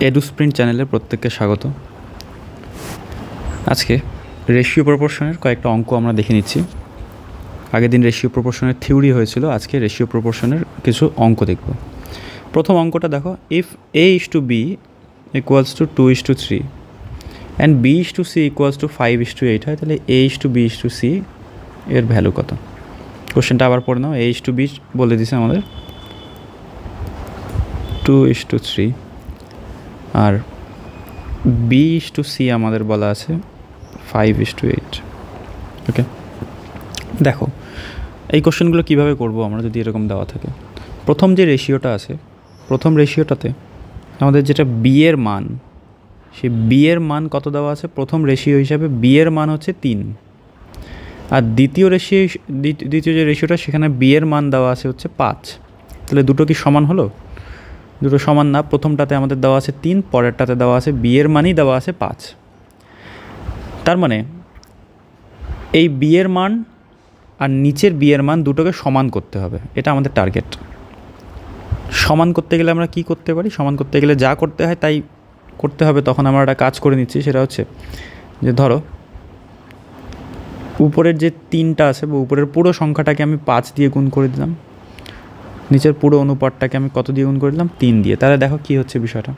এডুস্প্রিন্ট চ্যানেলে প্রত্যেককে স্বাগত। আজকে রেশিও প্রপোর্শনের কয়েকটা অঙ্ক আমরা দেখে নিচ্ছি। আগের দিন রেশিও প্রপোর্শনের থিওরি হয়েছিল, আজকে রেশিও প্রপোর্শনের কিছু অঙ্ক দেখব। প্রথম অঙ্কটা দেখো, if a is to b equals to 2 is to 3 and b is to c equals to 5 is to 8 হয়, তাহলে a is to b is to c এর ভ্যালু কত? কোশ্চেনটা আবার পড়ে নাও। a is to b বলে দিছে আমাদের 2 is to 3 R b is to c আমাদের বলা আছে 5 is to 8। ওকে, দেখো এই কোশ্চেনগুলো কীভাবে করবো আমরা যদি এরকম দেওয়া থাকে। প্রথম যে রেশিওটা আছে, প্রথম রেশিওটাতে আমাদের যেটা বি এর মান, সেই বি এর মান কত দেওয়া আছে? প্রথম রেশিও হিসাবে বি এর মান হচ্ছে 3, আর দ্বিতীয় যে রেশিওটা সেখানে বি এর মান দেওয়া আছে হচ্ছে 5। তাহলে দুটো কি সমান হলো? দুটো সমান না। প্রথমটাতে আমাদের দেওয়া আছে 3, পরেরটাতে দেওয়া আছে বি এর মানই দেওয়া আছে 5। তার মানে এই বি এর মান আর নিচের বি এর মান দুটোকে সমান করতে হবে, এটা আমাদের টার্গেট। সমান করতে গেলে আমরা কি করতে পারি? সমান করতে গেলে যা করতে হয় তাই করতে হবে। তখন আমরা একটা কাজ করে নিচ্ছি, সেটা হচ্ছে যে ধরো উপরের যে 3টা আছে বা উপরের পুরো সংখ্যাটাকে আমি 5 দিয়ে গুণ করে দিলাম, নিচের পুরো অনুপাতটাকে আমি কত দিয়ে গুণ করে দিলাম? 3 দিয়ে। তাহলে দেখো কী হচ্ছে বিষয়টা।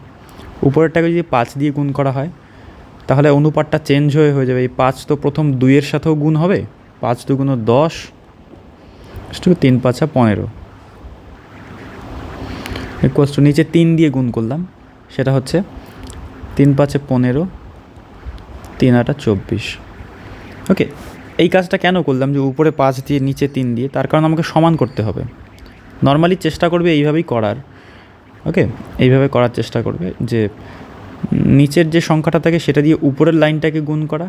উপরেরটাকে যদি 5 দিয়ে গুণ করা হয় তাহলে অনুপাতটা চেঞ্জ হয়ে যাবে। এই 5 তো প্রথম 2-এর সাথেও গুণ হবে, 5 2 10, 3 5 15 ইকুয়ালস টু নিচে 3 দিয়ে গুণ করলাম, সেটা হচ্ছে 3 5 15, 3 8 24। ওকে, এই কাজটা কেন করলাম যে উপরে 5 দিয়ে নিচে 3 দিয়ে? তার কারণ আমাকে সমান করতে হবে। নর্মালি চেষ্টা করবে এইভাবেই করার। ওকে, এইভাবে করার চেষ্টা করবে যে নিচের যে সংখ্যাটা থাকে সেটা দিয়ে উপরের লাইনটাকে গুণ করা,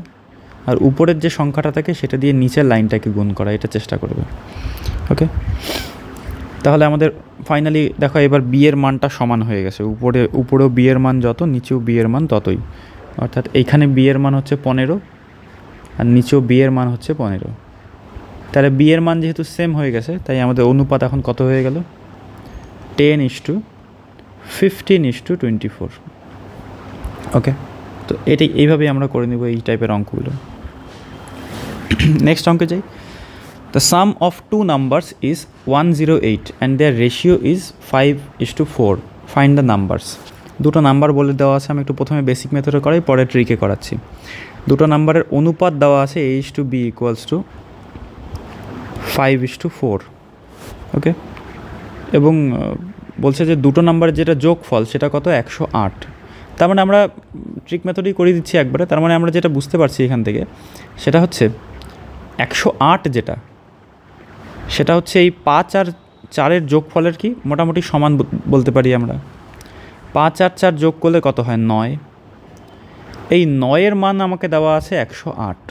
আর উপরের যে সংখ্যাটা থাকে সেটা দিয়ে নিচের লাইনটাকে গুণ করা, এটা চেষ্টা করবে। ওকে, তাহলে আমাদের ফাইনালি দেখো এবার বি এর মানটা সমান হয়ে গেছে। উপরেও বি এর মান যত, নিচেও বি এর মান ততই। অর্থাৎ এইখানে বি এর মান হচ্ছে 15 আর নিচেও বি এর মান হচ্ছে 15। তাহলে বি এর মান যেহেতু সেম হয়ে গেছে, তাই আমাদের অনুপাত এখন কত হয়ে গেল? 10:15:24। ওকে, তো এটাই এইভাবেই আমরা করে নেব এই টাইপের অঙ্কগুলো। নেক্সট অঙ্কে যাই। The sum of two numbers is 108 and their ratio is 5:4। Find the numbers. দুটো নাম্বার বলে দেওয়া আছে, আমি একটু প্রথমে বেসিক মেথডে করাই, পরে ট্রিকে করাচ্ছি। দুটো নাম্বারের অনুপাত দেওয়া আছে a is to b equals to 5:4। ওকে, এবং বলছে যে দুটো নাম্বারের যেটা যোগফল সেটা কত? 108। তার মানে আমরা ট্রিক মেথডই করে দিচ্ছি একবারে। তার মানে আমরা যেটা বুঝতে পারছি এখান থেকে সেটা হচ্ছে 108 যেটা, সেটা হচ্ছে এই 5 আর 4-এর যোগফলের কি মোটামুটি সমান বলতে পারি আমরা। 5 আর 4 যোগ করলে কত হয়? 9। এই 9-এর মান আমাকে দেওয়া আছে 108।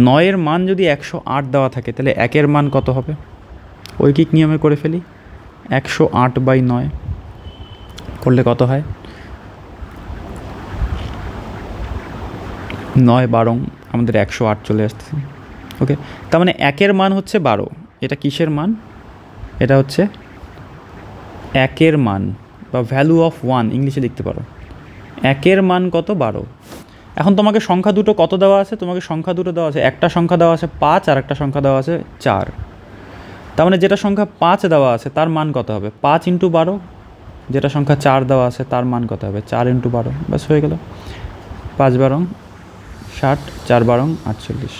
9-এর মান যদি 108 দেওয়া থাকে তাহলে 1-এর মান কত হবে? ঐকিক নিয়মে করে ফেলি। 108/9 করলে কত হয়? 9 12 আমাদের 108 চলে আসতেছে। ওকে, তার মানে 1-এর মান হচ্ছে 12। এটা কিসের মান? এটা হচ্ছে 1-এর মান বা ভ্যালু অফ 1 ইংলিশে লিখতে পারো। 1-এর মান কত? 12। এখন তোমাকে সংখ্যা দুটো কত দেওয়া আছে? তোমাকে সংখ্যা দুটো দেওয়া আছে, একটা সংখ্যা দেওয়া আছে 5 আর একটা সংখ্যা দেওয়া আছে 4। তার মানে যেটা সংখ্যা 5 দেওয়া আছে তার মান কত হবে? 5 × 12। যেটা সংখ্যা 4 দেওয়া আছে তার মান কত হবে? 4 × 12। ব্যাস হয়ে গেল। 5 12 60, 4 12 48।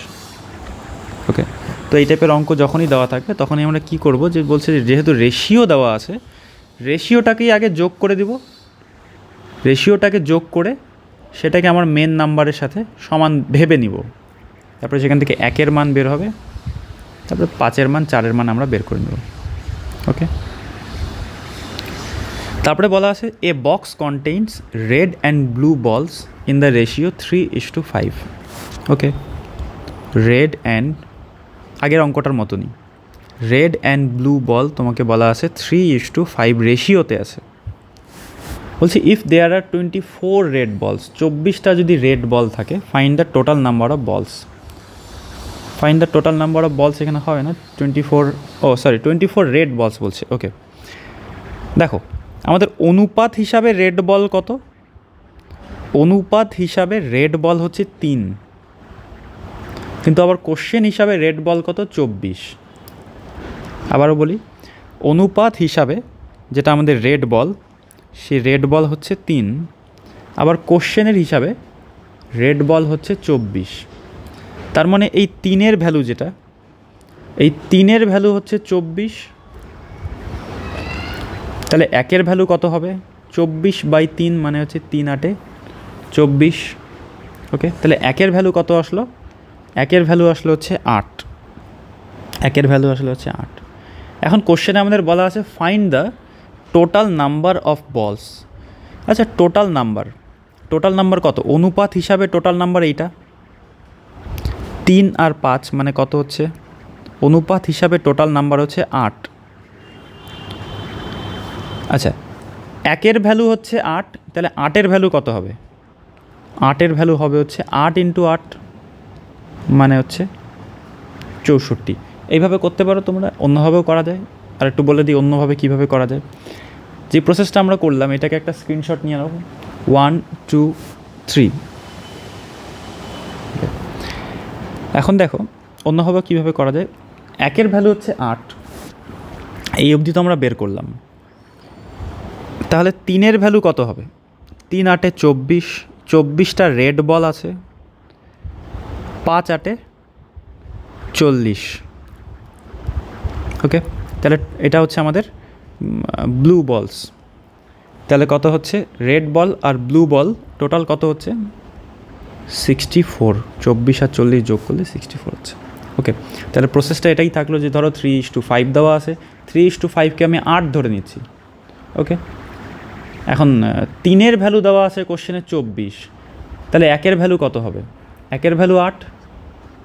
ওকে, তো এই টাইপের অঙ্ক যখনই দেওয়া থাকবে তখনই আমরা কি করব, যে বলছে যে যেহেতু রেশিও দেওয়া আছে, রেশিওটাকেই আগে যোগ করে দিব। রেশিওটাকে যোগ করে সেটাকে আমার মেন নাম্বারের সাথে সমান ভেবে নিব। তারপরে সেখান থেকে 1-এর মান বের হবে, তারপরে 5-এর মান 4-এর মান আমরা বের করে নেব। ওকে, তারপরে বলা আছে a box contains red and blue balls in the ratio 3:5। Okay, red and, আগের অঙ্কটার মতনই, রেড অ্যান্ড ব্লু বল তোমাকে বলা আছে 3:5 রেশিওতে আছে। বলছি ইফ দেয়ার আর 24 রেড বলস, 24টা যদি রেড বল থাকে, find the total number of balls. Find the total number of balls এখানে হয় না, 24 রেড বলস বলছে। ওকে, দেখো আমাদের অনুপাত হিসাবে রেড বল কত? অনুপাত হিসাবে রেড বল হচ্ছে 3, কিন্তু আবার কোশ্চেন হিসাবে রেড বল কত? 24। আবারও বলি, অনুপাত হিসাবে যেটা আমাদের রেড বল, সেই রেড বল হচ্ছে 3, আবার কোশ্চেনের হিসাবে রেড বল হচ্ছে 24। তার মানে এই 3-এর ভ্যালু যেটা, এই 3-এর ভ্যালু হচ্ছে 24, তাহলে 1-এর ভ্যালু কত হবে? 24/3 মানে হচ্ছে 3 8 24। ওকে, তাহলে 1-এর ভ্যালু কত আসলো? 1-এর ভ্যালু আসলো হচ্ছে 8। 1-এর ভ্যালু আসলো হচ্ছে 8। এখন কোশ্চেনে আমাদের বলা আছে find the total number of বলস। আচ্ছা, টোটাল নাম্বার কত? অনুপাত হিসাবে টোটাল নাম্বার এইটা 3 আর 5 মানে কত হচ্ছে? অনুপাত হিসাবে টোটাল নাম্বার হচ্ছে 8। আচ্ছা, 1-এর ভ্যালু হচ্ছে 8, তাহলে 8-এর ভ্যালু কত হবে? 8-এর ভ্যালু হবে হচ্ছে 8 × 8 মানে হচ্ছে 64। এইভাবে করতে পারো তোমরা, অন্যভাবেও করা যায়। আর একটু বলে দিই অন্যভাবে কীভাবে করা যায়। যে প্রসেসটা আমরা করলাম এটাকে একটা স্ক্রিনশট নিয়ে নেব। 1 2 3। এখন দেখো অন্যভাবে কীভাবে করা যায়। 1-এর ভ্যালু হচ্ছে 8, এই অবধি তো আমরা বের করলাম। তাহলে 3-এর ভ্যালু কত হবে? 3 8 24, 24টা রেড বল আছে, 5 8 40। ওকে, তাহলে এটা হচ্ছে আমাদের ব্লু বলস। তাহলে কত হচ্ছে? রেড বল আর ব্লু বল টোটাল কত হচ্ছে? 64। 24 আর 40 যোগ করলে 64 হচ্ছে। ওকে, তাহলে প্রসেসটা এটাই থাকলো যে ধরো 3:5 দেওয়া আছে, 3:5কে আমি 8 ধরে নিচ্ছি। ওকে, এখন 3-এর ভ্যালু দেওয়া আছে কোশ্চেনে 24, তাহলে 1-এর ভ্যালু কত হবে? 1-এর ভ্যালু 8,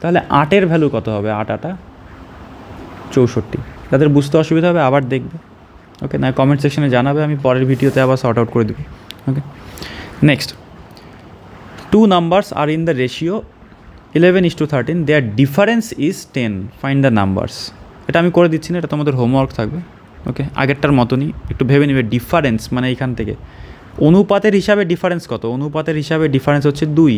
তাহলে 8-এর ভ্যালু কত হবে? 8 8 64। তাদের বুঝতে অসুবিধা হবে আবার দেখবে। ওকে, না কমেন্ট সেকশনে জানাবে, আমি পরের ভিডিওতে আবার সর্ট আউট করে দেবো। ওকে, next, 2 numbers are in the ratio 11:13, their difference is 10, find the numbers। এটা আমি করে দিচ্ছি না, এটা তোমাদের হোমওয়ার্ক থাকবে। ওকে, আগেরটার মতনই একটু ভেবে নেবে। ডিফারেন্স মানে এইখান থেকে অনুপাতের হিসাবে ডিফারেন্স কত? অনুপাতের হিসাবে ডিফারেন্স হচ্ছে 2।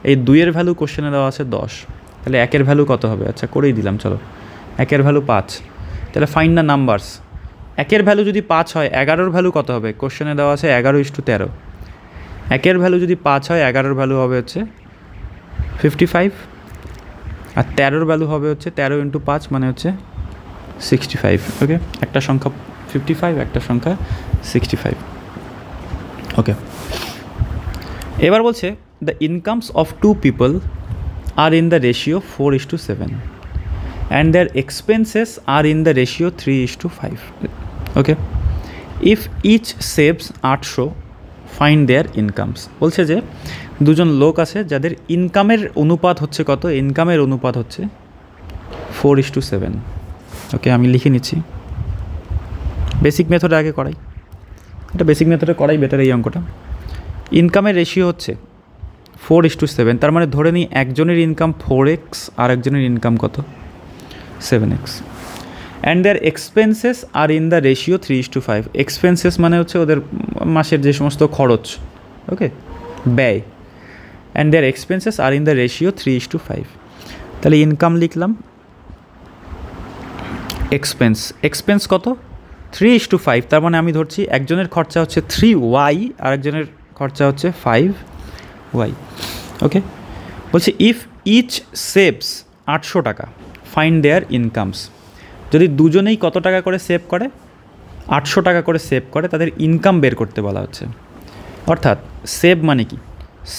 এই 2-এর ভ্যালু কোশ্চেনে দেওয়া আছে 10, তাহলে 1-এর ভ্যালু কত হবে? আচ্ছা করেই দিলাম, চলো। 1-এর ভ্যালু 5, তাহলে ফাইন্ড দ্য নাম্বারস। 1-এর ভ্যালু যদি 5 হয়, 11-এর ভ্যালু কত হবে? কোশ্চেনে দেওয়া আছে 11:13। 1-এর ভ্যালু যদি 5 হয়, 11-এর ভ্যালু হবে হচ্ছে 55, আর 13-এর ভ্যালু হবে হচ্ছে 13 × 5 মানে হচ্ছে 65। ওকে, একটা সংখ্যা 55, একটা সংখ্যা 65। ওকে, এবার বলছে the incomes of 2 people are in the ratio 4:7 and their expenses are in the ratio 3:5। Okay, if each saves 800, find their incomes. বলছে যে দুজন লোক আছে যাদের ইনকামের অনুপাত হচ্ছে কত? ইনকামের অনুপাত হচ্ছে 4:7। ওকে, আমি লিখে নিচ্ছি। বেসিক মেথডে আগে করাই, এটা বেসিক মেথডে করাই বেটার এই অঙ্কটা। ইনকামের রেশিও হচ্ছে 4:7, তার মানে ধরে নিই একজনের ইনকাম 4x আর একজনের ইনকাম কত? 7x। And their expenses are in the ratio 3:5। Expenses মানে হচ্ছে ওদের মাসের যে সমস্ত খরচ, ওকে, ব্যয়। And their expenses are in the ratio 3:5। তাহলে ইনকাম লিখলাম, এক্সপেন্স কত? 3:5, তার মানে আমি ধরছি একজনের খরচা হচ্ছে 3y আর একজনের খরচা হচ্ছে 5y। ওকে, বলছে ইফ ইচ সেভস 800 টাকা, ফাইন্ড দেয়ার ইনকামস। যদি দুজনেই কত টাকা করে সেভ করে? 800 টাকা করে সেভ করে, তাদের ইনকাম বের করতে বলা হচ্ছে। অর্থাৎ সেভ মানে কি?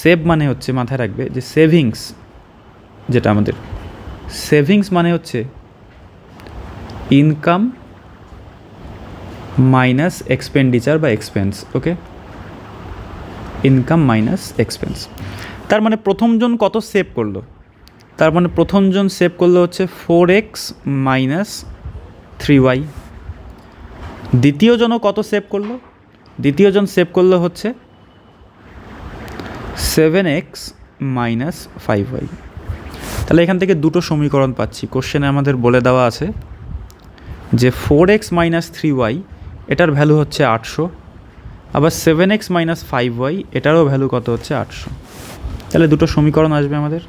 সেভ মানে হচ্ছে, মাথায় রাখবে যে সেভিংস, যেটা আমাদের সেভিংস মানে হচ্ছে ইনকাম মাইনাস এক্সপেন্ডিচার বা এক্সপেন্স। ওকে, ইনকাম মাইনাস এক্সপেন্স। তার মানে প্রথমজন কত সেভ করলো? তার মানে প্রথমজন সেভ করলো হচ্ছে 4x মাইনাস 3y। দ্বিতীয়জনও কত সেভ করলো? দ্বিতীয়জন সেভ করলো হচ্ছে 7x মাইনাস 5y। তাহলে এখান থেকে দুটো সমীকরণ পাচ্ছি। কোশ্চেনে আমাদের বলে দেওয়া আছে যে 4x মাইনাস 3y এটার ভ্যালু হচ্ছে 800, আবার 7x মাইনাস 5y এটারও ভ্যালু কত হচ্ছে 800। তাহলে দুটো সমীকরণ আসবে আমাদের,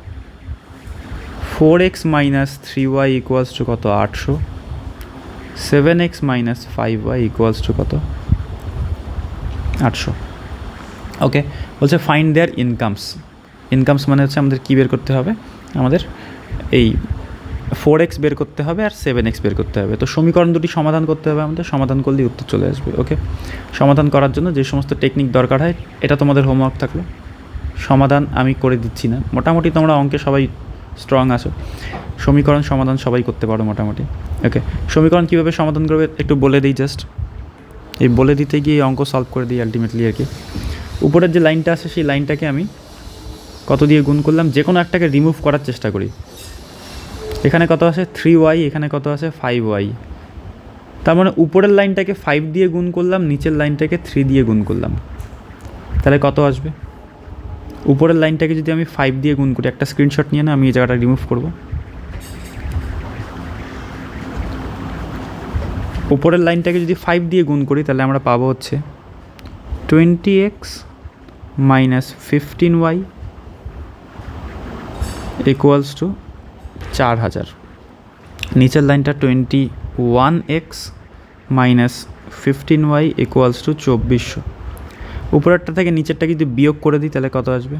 4x minus 3y equals to কত 800, 7x minus 5y equals to কত 800। ওকে, বলছে ফাইন্ড দেয়ার ইনকামস। ইনকামস মানে হচ্ছে আমাদের কী বের করতে হবে, আমাদের এই 4x বের করতে হবে আর 7x বের করতে হবে। তো সমীকরণ দুটি সমাধান করতে হবে আমাদের, সমাধান করলেই উত্তর চলে আসবে। ওকে, সমাধান করার জন্য যে সমস্ত টেকনিক দরকার হয় এটা তোমাদের হোমওয়ার্ক থাকলো, সমাধান আমি করে দিচ্ছি না, মোটামুটি তোমরা অঙ্কে সবাই স্ট্রং আছো, সমীকরণ সমাধান সবাই করতে পারো মোটামুটি। ওকে, সমীকরণ কীভাবে সমাধান করবে একটু বলে দিই, জাস্ট এই বলে দিতে গিয়ে অঙ্ক সলভ করে দিই আলটিমেটলি আর কি। উপরের যে লাইনটা আছে সেই লাইনটাকে আমি কত দিয়ে গুণ করলাম, যে কোনো একটাকে রিমুভ করার চেষ্টা করি। এখানে কত আছে 3y, এখানে কত আছে 5y, তার মানে উপরের লাইনটাকে 5 দিয়ে গুণ করলাম, নিচের লাইনটাকে 3 দিয়ে গুণ করলাম, তাহলে কত আসবে? উপরের লাইনটাকে যদি আমি 5 দিয়ে গুণ করি, একটা স্ক্রিনশট নিয়ে না আমি এই জায়গাটা রিমুভ করব। উপরের লাইনটাকে যদি 5 দিয়ে গুণ করি তাহলে আমরা পাবো হচ্ছে 20x minus 15y equals to 4000। নিচের লাইনটা 21x minus 15y equals to 2400। উপরেরটা থেকে নিচেরটা যদি বিয়োগ করে দিই তাহলে কত আসবে?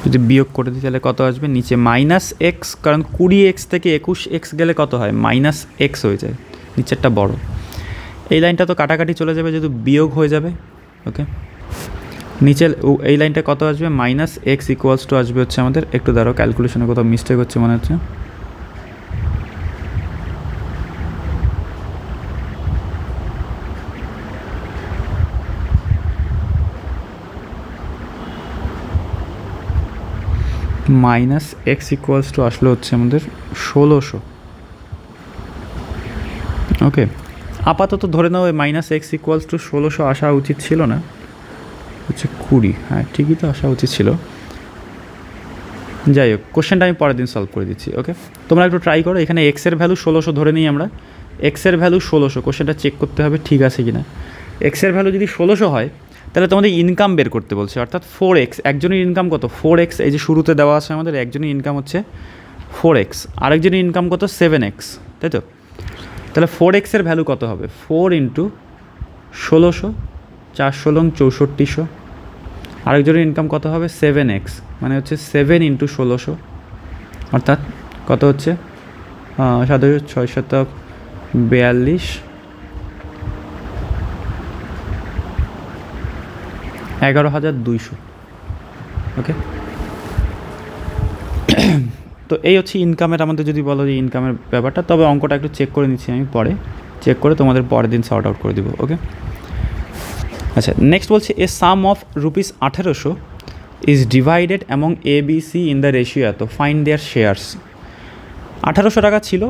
যদি বিয়োগ করে দিই তাহলে কত আসবে? নিচে মাইনাস এক্স, কারণ 20x থেকে 21x গেলে কত হয়? মাইনাস এক্স হয়ে যায়, নিচেরটা বড়। এই লাইনটা তো কাটাকাটি চলে যাবে, যেহেতু বিয়োগ হয়ে যাবে। ওকে, নিচের এই লাইনটা কত আসবে? মাইনাস এক্স ইকুয়ালস টু আসবে হচ্ছে আমাদের, একটু দাঁড়াও ক্যালকুলেশনে কোথাও মিস্টেক হচ্ছে মনে হচ্ছে, মাইনাস এক্স ইকুয়ালস টু আসলে হচ্ছে আমাদের 1600। ওকে, আপাতত ধরে নাও এই মাইনাস এক্স ইকুয়ালস টু 1600 আসা উচিত ছিল না, হচ্ছে 20। হ্যাঁ ঠিকই তো আসা উচিত ছিল। যাই হোক, কোশ্চেনটা আমি পরের দিন সলভ করে দিচ্ছি। ওকে, তোমরা একটু ট্রাই করো। এখানে এক্সের ভ্যালু 1600 ধরে নিই আমরা, এক্সের ভ্যালু 1600, কোশ্চেনটা চেক করতে হবে ঠিক আছে কি না। এক্সের ভ্যালু যদি 1600 হয় তাহলে তোমাদের ইনকাম বের করতে বলছে, অর্থাৎ 4x। একজনের ইনকাম কত? 4x, এই যে শুরুতে দেওয়া আছে আমাদের, একজনের ইনকাম হচ্ছে 4x, আরেকজনের ইনকাম কত? 7x, তাই তো? তাহলে 4x এর ভ্যালু কত হবে? 4 ইন্টু 1600, 4 16 6400। আরেকজনের ইনকাম কত হবে? 7x, মানে হচ্ছে 7 ইন্টু 1600, অর্থাৎ কত হচ্ছে? 7642, 11200। ওকে, তো এই হচ্ছে ইনকামের আমাদের, যদি বলো যে ইনকামের ব্যাপারটা। তবে অঙ্কটা একটু চেক করে নিচ্ছি আমি, পরে চেক করে তোমাদের পরের দিন সর্ট আউট করে দিব। ওকে, আচ্ছা নেক্সট বলছে a sum of rupees 1800 is divided among A B C in the ratio এত, ফাইন্ড দেয়ার শেয়ার্স। 1800 টাকা ছিল,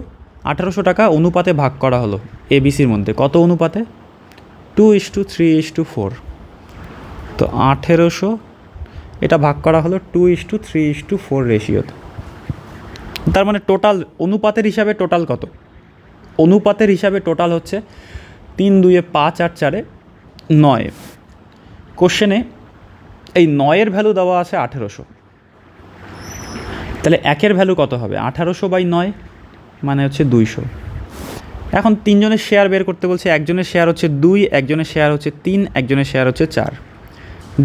1800 টাকা অনুপাতে ভাগ করা হলো এবিসির মধ্যে, কত অনুপাতে? 2:3:4। তো 1800 এটা ভাগ করা হলো 2:3:4 রেশিওতে। তার মানে টোটাল অনুপাতের হিসাবে টোটাল কত? অনুপাতের হিসাবে টোটাল হচ্ছে 3 2 5 আর 4 9। কোশ্চেনে এই 9-এর ভ্যালু দেওয়া আছে 1800, তাহলে 1-এর ভ্যালু কত হবে? 1800/9 মানে হচ্ছে 200। এখন তিনজনের শেয়ার বের করতে বলছে, একজনের শেয়ার হচ্ছে 2, একজনের শেয়ার হচ্ছে 3, একজনের শেয়ার হচ্ছে 4।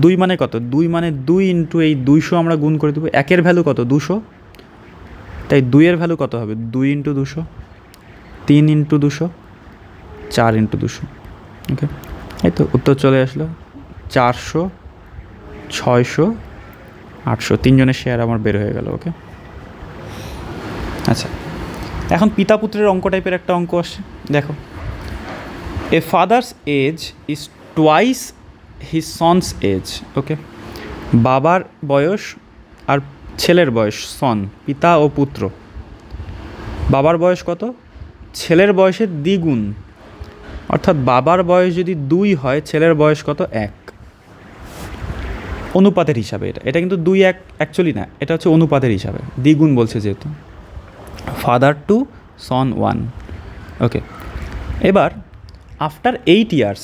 2 মানে কত? 2 মানে 2 ইন্টু এই 200 আমরা গুণ করে দেবো। 1-এর ভ্যালু কত? 200, তাই 2-এর ভ্যালু কত হবে? 2 ইন্টু 200, 3 ইন্টু 200, 4 ইন্টু 200। ওকে, এই তো উত্তর চলে আসলো 400, 600, 800। তিনজনের শেয়ার আমার বের হয়ে গেল। ওকে, আচ্ছা এখন পিতা পুত্রের অঙ্ক টাইপের একটা অঙ্ক আসছে, দেখো। A father's age is twice his son's age. Okay, বাবার বয়স আর ছেলের বয়স, সন পিতা ও পুত্র। বাবার বয়স কত? ছেলের বয়সের দ্বিগুণ, অর্থাৎ বাবার বয়স যদি 2 হয়, ছেলের বয়স কত? 1। অনুপাতের হিসাবে এটা কিন্তু 2-1 অ্যাকচুয়ালি না, এটা হচ্ছে অনুপাতের হিসাবে, দ্বিগুণ বলছে যেহেতু। ফাদার টু সন 1, ওকে, এবার after 8 years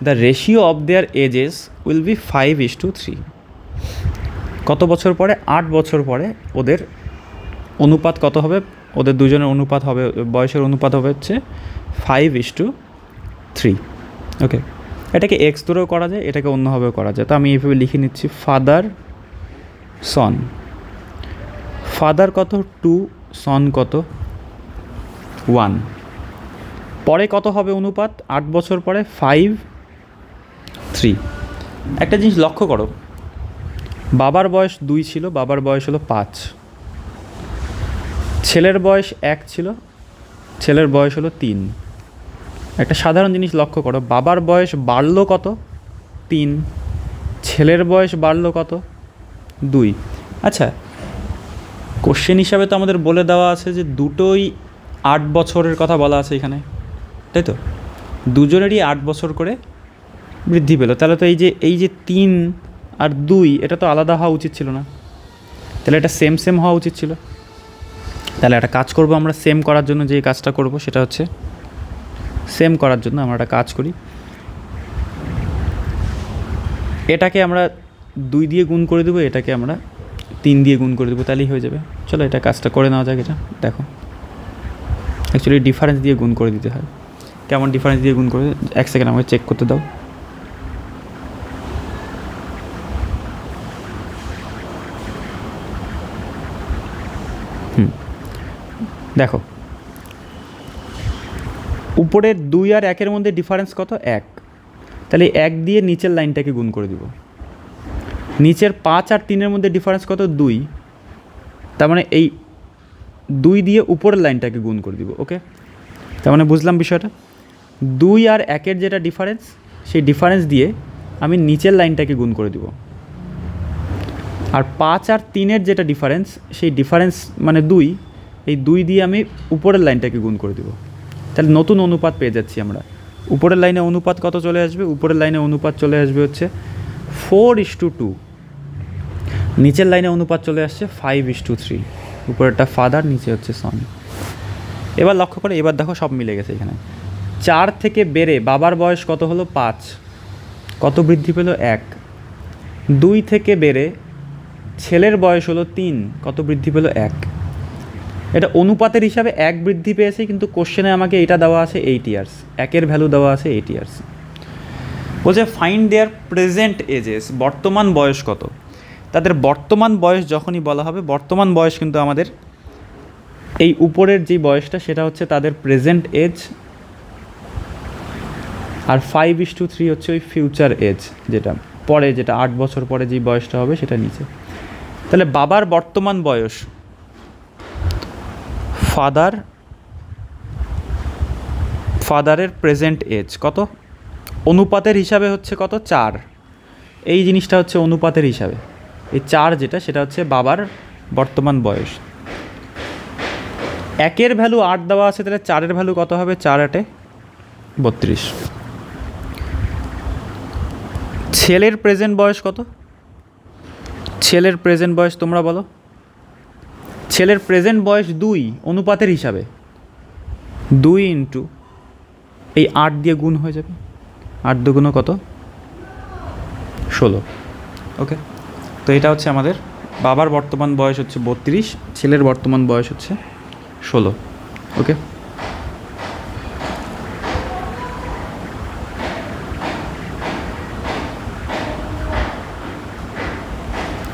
the ratio of their ages will be 5:3। কত বছর পরে? 8 বছর পরে ওদের অনুপাত কত হবে? ওদের দুজনের অনুপাত হবে, বয়সের অনুপাত হবে হচ্ছে 5:3। ওকে, এটাকে এক্স ধরেও করা যায়, এটাকে অন্যভাবেও করা যায়। তো আমি এইভাবে লিখে নিচ্ছি, ফাদার সন। ফাদার কত? 2, সন কত? 1। পরে কত হবে অনুপাত? 8 বছর পরে 5:3। একটা জিনিস লক্ষ্য করো, বাবার বয়স 2 ছিল, বাবার বয়স হলো 5। ছেলের বয়স 1 ছিল, ছেলের বয়স হলো 3। একটা সাধারণ জিনিস লক্ষ্য করো, বাবার বয়স বাড়লো কত? 3। ছেলের বয়স বাড়লো কত? 2। আচ্ছা, কোশ্চেন হিসাবে তো আমাদের বলে দেওয়া আছে যে দুটোই 8 বছরের কথা বলা আছে এখানে, তাই তো? দুজনেরই 8 বছর করে বৃদ্ধি পেল। তাহলে তো এই যে 3 আর 2 এটা তো আলাদা হওয়া উচিত ছিল না, তাহলে এটা সেম সেম হওয়া উচিত ছিল। তাহলে একটা কাজ করব আমরা, সেম করার জন্য যে কাজটা করব সেটা হচ্ছে, সেম করার জন্য আমরা একটা কাজ করি, এটাকে আমরা 2 দিয়ে গুণ করে দেবো, এটাকে আমরা 3 দিয়ে গুণ করে দেবো, তাহলেই হয়ে যাবে। চলো এটা কাজটা করে নেওয়া যাক। এটা দেখো, অ্যাকচুয়ালি ডিফারেন্স দিয়ে গুণ করে দিতে হয়। কেমন ডিফারেন্স দিয়ে গুণ করে? 1 সেকেন্ড আমাকে চেক করতে দাও। দেখো, উপরের 2 আর 1-এর মধ্যে ডিফারেন্স কত? 1। তাহলে 1 দিয়ে নিচের লাইনটাকে গুণ করে দিব। নিচের 5 আর 3-এর মধ্যে ডিফারেন্স কত? 2। তার মানে এই 2 দিয়ে উপরের লাইনটাকে গুণ করে দিব। ওকে, তার মানে বুঝলাম বিষয়টা। 2 আর 1-এর যেটা ডিফারেন্স, সেই ডিফারেন্স দিয়ে আমি নিচের লাইনটাকে গুণ করে দিব। আর 5 আর 3-এর যেটা ডিফারেন্স, সেই ডিফারেন্স মানে 2, এই 2 দিয়ে আমি উপরের লাইনটাকে গুণ করে দিব। তাহলে নতুন অনুপাত পেয়ে যাচ্ছি আমরা। উপরের লাইনে অনুপাত কত চলে আসবে? উপরের লাইনে অনুপাত চলে আসবে হচ্ছে 4:2। নিচের লাইনে অনুপাত চলে আসছে 5:3। উপরেরটা ফাদার, নিচে হচ্ছে সন। এবার লক্ষ্য করে, এবার দেখো সব মিলে গেছে এখানে। 4 থেকে বেড়ে বাবার বয়স কত হলো? 5। কত বৃদ্ধি পেল? 1। 2 থেকে বেড়ে ছেলের বয়স হলো 3। কত বৃদ্ধি পেল? 1। এটা অনুপাতের হিসাবে 1 বৃদ্ধি পেয়েছে, কিন্তু কোশ্চেনে আমাকে এটা দেওয়া আছে 8 ইয়ার্স। 1-এর ভ্যালু দেওয়া আছে 8 ইয়ার্স। বলছে ফাইন্ড দেয়ার প্রেজেন্ট এজেস, বর্তমান বয়স কত? তাদের বর্তমান বয়স যখনই বলা হবে, বর্তমান বয়স কিন্তু আমাদের এই উপরের যে বয়সটা সেটা হচ্ছে তাদের প্রেজেন্ট এজ, আর 5:3 হচ্ছে ওই ফিউচার এজ, যেটা পরে, যেটা 8 বছর পরে যে বয়সটা হবে সেটা নিচে। তাহলে বাবার বর্তমান বয়স, ফাদারের প্রেজেন্ট এজ কত? অনুপাতের হিসাবে হচ্ছে কত? 4। এই জিনিসটা হচ্ছে অনুপাতের হিসাবে, এই 4 যেটা, সেটা হচ্ছে বাবার বর্তমান বয়স। 1-এর ভ্যালু 8 দেওয়া আছে, তাহলে 4-এর ভ্যালু কত হবে? 4×8 = 32। ছেলের প্রেজেন্ট বয়স কত? ছেলের প্রেজেন্ট বয়স তোমরা বলো। ছেলের প্রেজেন্ট বয়স 2 অনুপাতের হিসাবে, 2 ইন্টু এই 8 দিয়ে গুণ হয়ে যাবে। 8 দুগুণ কত? 16। ওকে, তো এটা হচ্ছে আমাদের বাবার বর্তমান বয়স হচ্ছে 32, ছেলের বর্তমান বয়স হচ্ছে 16। ওকে,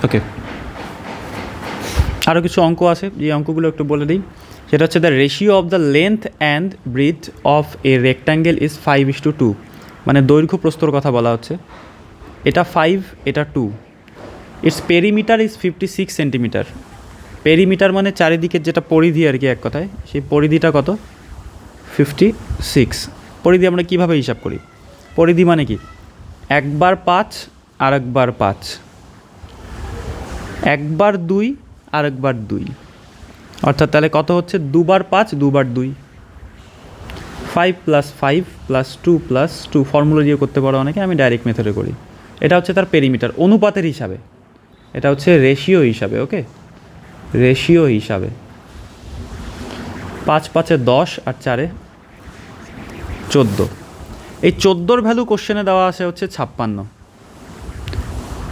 ওকে, আরও কিছু অঙ্ক আছে, এই অঙ্কগুলো একটু বলে দিই। সেটা হচ্ছে the ratio of the length and breadth of a rectangle is 5:2। মানে দৈর্ঘ্য প্রস্থর কথা বলা হচ্ছে। এটা 5, এটা 2। It's perimeter is 56 centimetre. Perimeter মানে চারিদিকের যেটা পরিধি আর কি, এক কথায় সেই পরিধিটা কত? 56। পরিধি আমরা কীভাবে হিসাব করি? পরিধি মানে কি? 1 বার 5 আর 1 বার 5, 1 বার 2 আর 1 বার 2, অর্থাৎ তাহলে কত হচ্ছে? 2 বার 5, 2 বার 2, 5 + 5 + 2 + 2। ফর্মুলা দিয়ে করতে পারো অনেকে, আমি ডাইরেক্ট মেথডে করি। এটা হচ্ছে তার পেরিমিটার অনুপাতের হিসাবে, এটা হচ্ছে রেশিও হিসাবে। ওকে, রেশিও হিসাবে 5 × 5 = 10 আর 4 = 14। এই 14-র ভ্যালু কোশ্চেনে দেওয়া আছে হচ্ছে 56।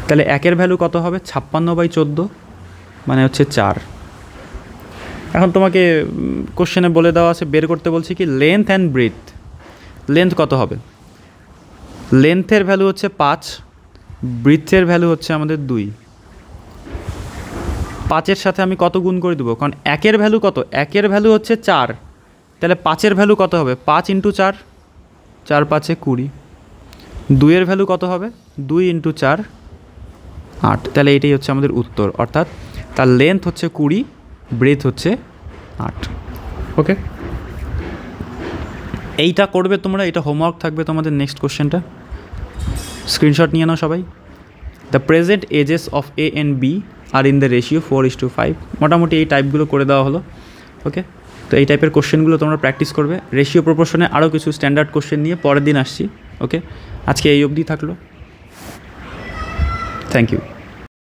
তাহলে একের ভ্যালু কত হবে? 56/14 মানে হচ্ছে 4। এখন তোমাকে কোশ্চেনে বলে দেওয়া আছে, বের করতে বলছি কি লেন্থ অ্যান্ড ব্রেথ। লেন্থ কত হবে? লেন্থের ভ্যালু হচ্ছে 5, ব্রেথের ভ্যালু হচ্ছে আমাদের 2। 5-এর সাথে আমি কত গুণ করে দেবো? কারণ একের ভ্যালু কত? একের ভ্যালু হচ্ছে 4, তাহলে 5-এর ভ্যালু কত হবে? 5 × 4, 4 × 5 = 20। 2-এর ভ্যালু কত হবে? 2 × 4 = 8। তাহলে এটাই হচ্ছে আমাদের উত্তর, অর্থাৎ তার লেন্থ হচ্ছে 20, ব্রেথ হচ্ছে 8। ওকে, এইটা করবে তোমরা, এটা হোমওয়ার্ক থাকবে তোমাদের। নেক্সট কোশ্চেনটা স্ক্রিনশট নিয়ে নাও সবাই। The present ages of A and B are in the ratio 4:5। মোটামুটি এই টাইপগুলো করে দেওয়া হলো। ওকে, তো এই টাইপের কোশ্চেনগুলো তোমরা প্র্যাকটিস করবে। রেশিও প্রপোর্শনে আরও কিছু স্ট্যান্ডার্ড কোশ্চেন নিয়ে পরের দিন আসছি। ওকে, আজকে এই অবধি থাকলো। Thank you.